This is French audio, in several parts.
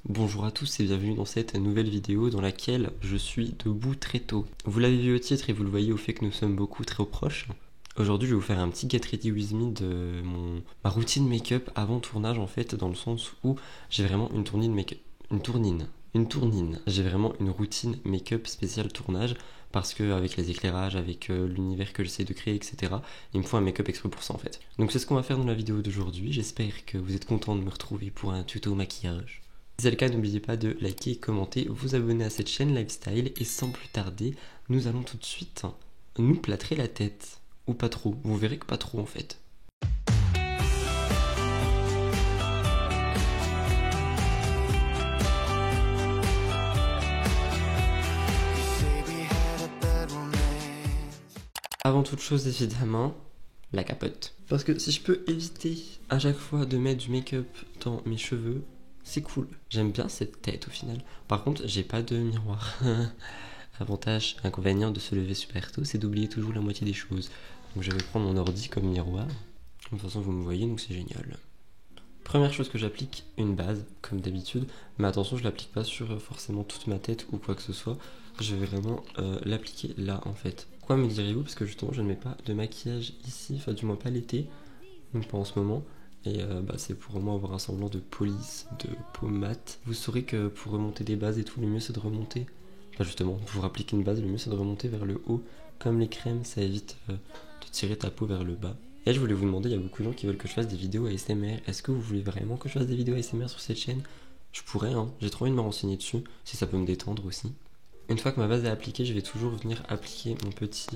Bonjour à tous et bienvenue dans cette nouvelle vidéo dans laquelle je suis debout très tôt. Vous l'avez vu au titre et vous le voyez au fait que nous sommes beaucoup très proches. Aujourd'hui je vais vous faire un petit get ready with me de ma routine make-up avant tournage en fait, dans le sens où j'ai vraiment une tournine make-up. Une tournine. J'ai vraiment une routine make-up spéciale tournage parce que avec les éclairages, avec l'univers que j'essaie de créer, etc. il me faut un make-up exprès pour ça en fait. Donc c'est ce qu'on va faire dans la vidéo d'aujourd'hui. J'espère que vous êtes contents de me retrouver pour un tuto maquillage. Si c'est le cas, n'oubliez pas de liker, commenter, vous abonner à cette chaîne lifestyle et sans plus tarder, nous allons tout de suite nous plâtrer la tête. Ou pas trop, vous verrez que pas trop en fait. Avant toute chose évidemment, la capote. Parce que si je peux éviter à chaque fois de mettre du make-up dans mes cheveux, c'est cool. J'aime bien cette tête au final. Par contre, j'ai pas de miroir. Avantage, inconvénient de se lever super tôt, c'est d'oublier toujours la moitié des choses. Donc je vais prendre mon ordi comme miroir. De toute façon, vous me voyez, donc c'est génial. Première chose que j'applique, une base, comme d'habitude. Mais attention, je l'applique pas sur forcément toute ma tête ou quoi que ce soit. Je vais vraiment l'appliquer là en fait. Pourquoi me direz-vous? Parce que justement, je ne mets pas de maquillage ici, enfin du moins pas l'été, donc pas en ce moment. Et c'est pour moi avoir un semblant de police, de peau mate. Vous saurez que pour remonter des bases et tout, le mieux c'est de remonter. Enfin justement, pour appliquer une base, le mieux c'est de remonter vers le haut. Comme les crèmes, ça évite de tirer ta peau vers le bas. Et là, je voulais vous demander, il y a beaucoup de gens qui veulent que je fasse des vidéos ASMR. Est-ce que vous voulez vraiment que je fasse des vidéos ASMR sur cette chaîne? Je pourrais, hein. J'ai trop envie de me renseigner dessus, si ça peut me détendre aussi. Une fois que ma base est appliquée, je vais toujours venir appliquer mon petit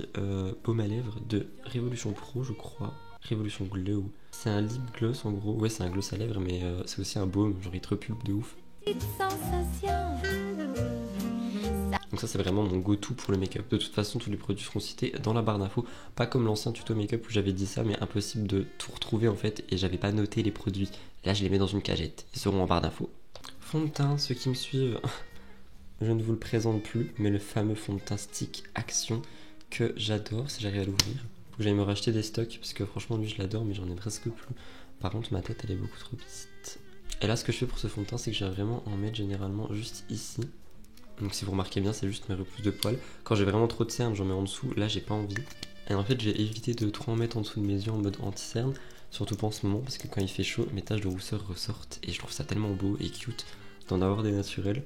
baume à lèvres de Révolution Pro, je crois. Révolution Glow. C'est un lip gloss en gros. Ouais, c'est un gloss à lèvres, mais c'est aussi un baume. Genre, il te repulpe de ouf. Donc ça, c'est vraiment mon go-to pour le make-up. De toute façon, tous les produits seront cités dans la barre d'infos. Pas comme l'ancien tuto make-up où j'avais dit ça, mais impossible de tout retrouver en fait. Et j'avais pas noté les produits. Là, je les mets dans une cagette. Ils seront en barre d'infos. Fond de teint, ceux qui me suivent, je ne vous le présente plus, mais le fameux fond de teint Stick Action que j'adore si j'arrive à l'ouvrir. Faut que j'aille me racheter des stocks parce que franchement lui je l'adore mais j'en ai presque plus. Par contre ma tête elle est beaucoup trop petite. Et là ce que je fais pour ce fond de teint c'est que j'aime vraiment en mettre généralement juste ici. Donc si vous remarquez bien c'est juste mes repousses de poils. Quand j'ai vraiment trop de cernes j'en mets en dessous, là j'ai pas envie. Et en fait j'ai évité de trop en mettre en dessous de mes yeux en mode anti-cerne. Surtout pas en ce moment parce que quand il fait chaud mes taches de rousseur ressortent. Et je trouve ça tellement beau et cute d'en avoir des naturels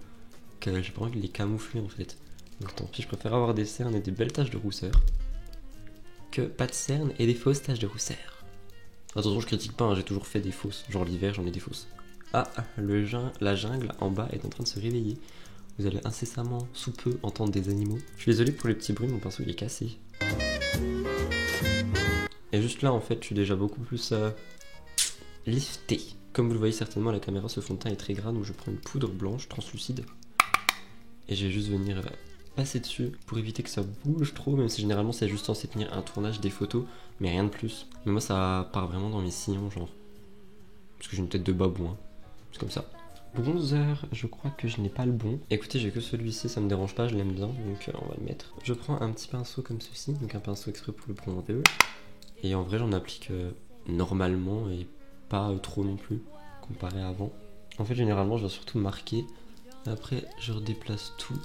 que j'ai pas envie de les camoufler en fait. Donc tant pis, je préfère avoir des cernes et des belles taches de rousseur que pas de cernes et des fausses taches de rousseur. Attention, je critique pas, hein, j'ai toujours fait des fausses. Genre l'hiver, j'en ai des fausses. Ah, la jungle en bas est en train de se réveiller. Vous allez incessamment, sous peu, entendre des animaux. Je suis désolé pour les petits bruits, mon pinceau il est cassé. Et juste là, en fait, je suis déjà beaucoup plus lifté. Comme vous le voyez certainement à la caméra, ce fond de teint est très gras, donc je prends une poudre blanche translucide. Et je vais juste venir passer dessus pour éviter que ça bouge trop, même si généralement c'est juste censé tenir un tournage, des photos, mais rien de plus. Mais moi ça part vraiment dans mes sillons, genre. Parce que j'ai une tête de babouin. C'est comme ça. Bronzer, je crois que je n'ai pas le bon. Écoutez, j'ai que celui-ci, ça me dérange pas, je l'aime bien, donc on va le mettre. Je prends un petit pinceau comme ceci, donc un pinceau exprès pour le bronzer. Et en vrai, j'en applique normalement et pas trop non plus, comparé à avant. En fait, généralement, je viens surtout marquer. Après, je redéplace tout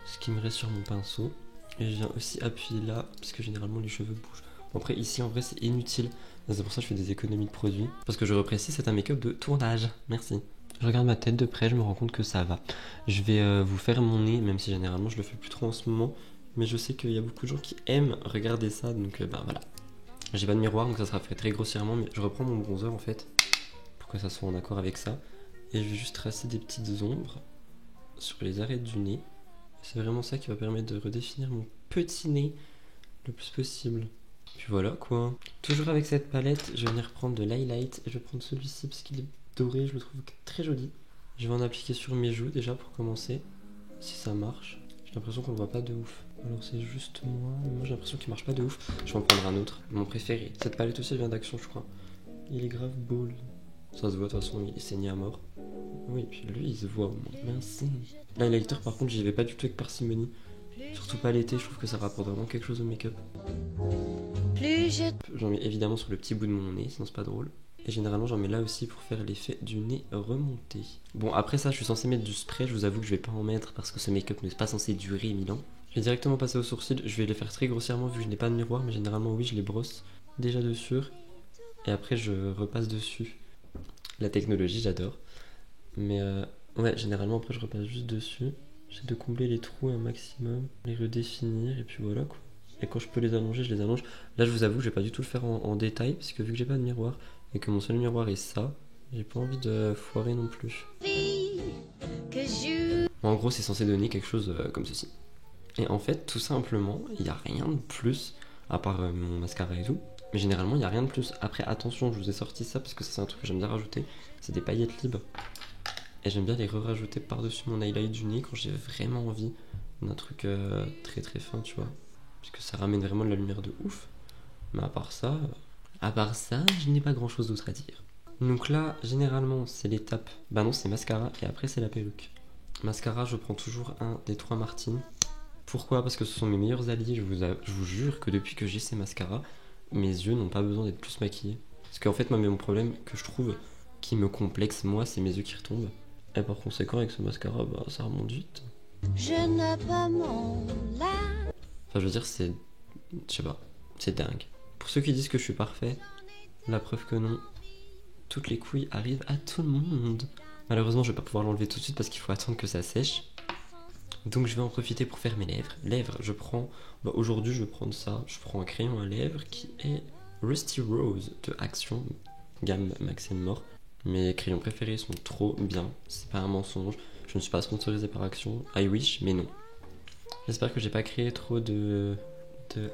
ce qui me reste sur mon pinceau. Et je viens aussi appuyer là, parce que généralement les cheveux bougent. Bon, après, ici, en vrai, c'est inutile. C'est pour ça que je fais des économies de produits. Parce que je reprécise, c'est un make-up de tournage. Merci. Je regarde ma tête de près, je me rends compte que ça va. Je vais vous faire mon nez, même si généralement je le fais plus trop en ce moment. Mais je sais qu'il y a beaucoup de gens qui aiment regarder ça, donc voilà. J'ai pas de miroir, donc ça sera fait très grossièrement. Mais je reprends mon bronzer, en fait, pour que ça soit en accord avec ça. Et je vais juste tracer des petites ombres sur les arêtes du nez. C'est vraiment ça qui va permettre de redéfinir mon petit nez le plus possible. Puis voilà quoi. Toujours avec cette palette, je vais venir prendre de l'highlight. Je vais prendre celui-ci parce qu'il est doré, je le trouve très joli. Je vais en appliquer sur mes joues déjà pour commencer. Si ça marche. J'ai l'impression qu'on ne voit pas de ouf. Alors c'est juste moi. Moi j'ai l'impression qu'il marche pas de ouf. Je vais en prendre un autre. Mon préféré. Cette palette aussi elle vient d'Action je crois. Il est grave beau lui. Ça se voit de toute façon, il est saigné à mort. Oui, puis lui, il se voit au moins. Merci. L'highlighter, par contre, j'y vais pas du tout avec parcimonie. Surtout pas l'été, je trouve que ça rapporte vraiment quelque chose au make-up. J'en mets évidemment sur le petit bout de mon nez, sinon c'est pas drôle. Et généralement j'en mets là aussi pour faire l'effet du nez remonté. Bon après ça je suis censé mettre du spray, je vous avoue que je vais pas en mettre parce que ce make-up n'est pas censé durer 1000 ans. Je vais directement passer aux sourcils, je vais les faire très grossièrement vu que je n'ai pas de miroir, mais généralement oui je les brosse déjà dessus. Et après je repasse dessus. La technologie j'adore. Mais ouais généralement après je repasse juste dessus. J'essaie de combler les trous un maximum, les redéfinir et puis voilà quoi. Et quand je peux les allonger, je les allonge. Là je vous avoue que je vais pas du tout le faire en détail parce que vu que j'ai pas de miroir et que mon seul miroir est ça, j'ai pas envie de foirer non plus. Bon, en gros c'est censé donner quelque chose comme ceci. Et en fait tout simplement il n'y a rien de plus à part mon mascara et tout. Mais généralement il n'y a rien de plus. Après attention je vous ai sorti ça parce que ça c'est un truc que j'aime bien rajouter. C'est des paillettes libres. Et j'aime bien les re-rajouter par-dessus mon highlight du nez quand j'ai vraiment envie d'un truc très très fin tu vois. Parce que ça ramène vraiment de la lumière de ouf. Mais à part ça, je n'ai pas grand chose d'autre à dire. Donc là, généralement, c'est l'étape. Bah non, c'est mascara et après, c'est la perruque. Mascara, je prends toujours un des 3 Martine. Pourquoi? Parce que ce sont mes meilleurs alliés. Je vous jure que depuis que j'ai ces mascaras, mes yeux n'ont pas besoin d'être plus maquillés. Parce qu'en fait, moi, mon problème que je trouve qui me complexe, moi, c'est mes yeux qui retombent. Et par conséquent, avec ce mascara, bah, ça remonte vite. Je n'ai pas mon âme. Enfin, je veux dire, c'est. Je sais pas, c'est dingue. Pour ceux qui disent que je suis parfait, la preuve que non. Toutes les couilles arrivent à tout le monde. Malheureusement, je vais pas pouvoir l'enlever tout de suite parce qu'il faut attendre que ça sèche. Donc, je vais en profiter pour faire mes lèvres. Lèvres, je prends. Bah, aujourd'hui, je vais prendre ça. Je prends un crayon à lèvres qui est Rusty Rose de Action, gamme Max & More. Mes crayons préférés sont trop bien. C'est pas un mensonge. Je ne suis pas sponsorisé par Action. I wish, mais non. J'espère que j'ai pas créé trop de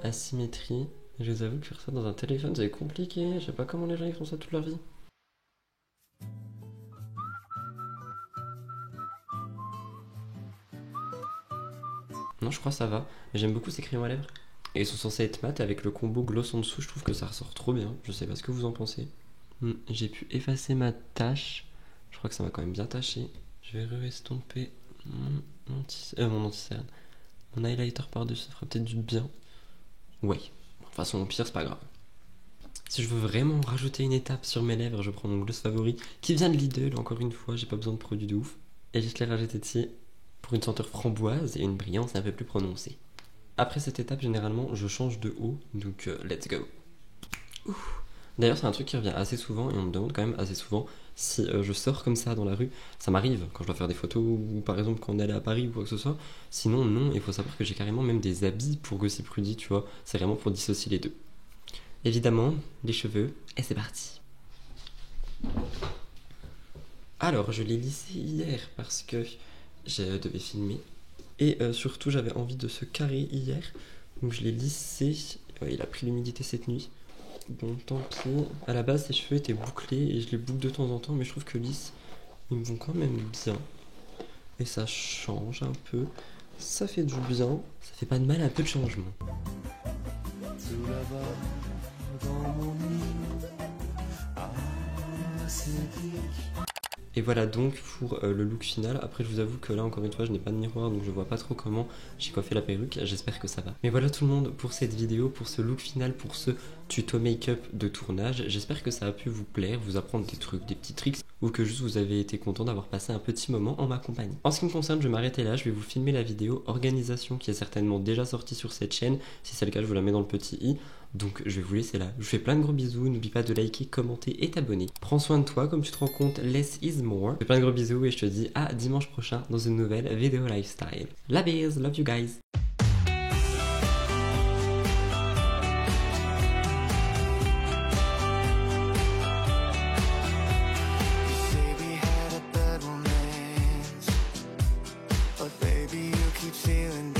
asymétrie. Je vous avoue que faire ça dans un téléphone c'est compliqué. Je sais pas comment les gens ils font ça toute leur vie. Non je crois que ça va. J'aime beaucoup ces crayons à lèvres. Et ils sont censés être mat avec le combo gloss en dessous. Je trouve que ça ressort trop bien. Je sais pas ce que vous en pensez. J'ai pu effacer ma tache. Je crois que ça m'a quand même bien taché. Je vais re-estomper mon anti-cerne. Mon highlighter par-dessus, ça fera peut-être du bien. Ouais. De toute façon, au pire, c'est pas grave. Si je veux vraiment rajouter une étape sur mes lèvres, je prends mon gloss favori qui vient de Lidl, encore une fois, j'ai pas besoin de produits de ouf. Et juste les rajouter dessus pour une senteur framboise et une brillance un peu plus prononcée. Après cette étape, généralement, je change de haut, donc let's go. D'ailleurs, c'est un truc qui revient assez souvent et on me demande quand même assez souvent si je sors comme ça dans la rue. Ça m'arrive quand je dois faire des photos ou par exemple quand on est allé à Paris ou quoi que ce soit. Sinon, non, il faut savoir que j'ai carrément même des habits pour Gossip Rudy, tu vois. C'est vraiment pour dissocier les deux. Évidemment, les cheveux, et c'est parti. Alors, je l'ai lissé hier parce que je devais filmer. Et surtout, j'avais envie de ce carré hier. Donc je l'ai lissé. Ouais, il a pris l'humidité cette nuit. Bon, tant pis. À la base, ses cheveux étaient bouclés et je les boucle de temps en temps, mais je trouve que lisse, ils me vont quand même bien. Et ça change un peu. Ça fait du bien. Ça fait pas de mal, un peu de changement. Tout là-bas, dans mon lit. Ah, c'est et voilà donc pour le look final. Après je vous avoue que là encore une fois je n'ai pas de miroir donc je vois pas trop comment j'ai coiffé la perruque. J'espère que ça va. Mais voilà tout le monde pour cette vidéo, pour ce look final, pour ce tuto make-up de tournage. J'espère que ça a pu vous plaire, vous apprendre des trucs, des petits tricks ou que juste vous avez été content d'avoir passé un petit moment en ma compagnie. En ce qui me concerne je vais m'arrêter là, je vais vous filmer la vidéo organisation qui est certainement déjà sortie sur cette chaîne. Si c'est le cas je vous la mets dans le petit i. Donc je vais vous laisser là. Je vous fais plein de gros bisous. N'oublie pas de liker, commenter et t'abonner. Prends soin de toi, comme tu te rends compte, less is more. Je fais plein de gros bisous et je te dis à dimanche prochain dans une nouvelle vidéo lifestyle. La bise, love you guys. Feeling